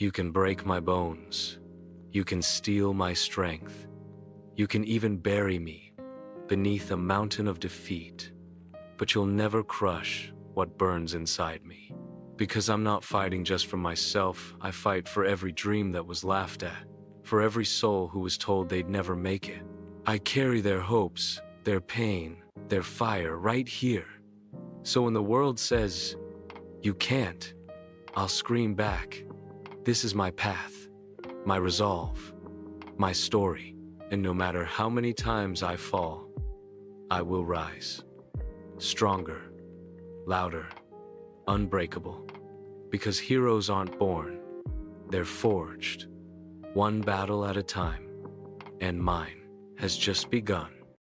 You can break my bones. You can steal my strength. You can even bury me beneath a mountain of defeat. But you'll never crush what burns inside me. Because I'm not fighting just for myself, I fight for every dream that was laughed at, for every soul who was told they'd never make it. I carry their hopes, their pain, their fire right here. So when the world says, "You can't," I'll scream back, "This is my path, my resolve, my story." And no matter how many times I fall, I will rise. Stronger, louder, unbreakable. Because heroes aren't born, they're forged, one battle at a time. And mine has just begun.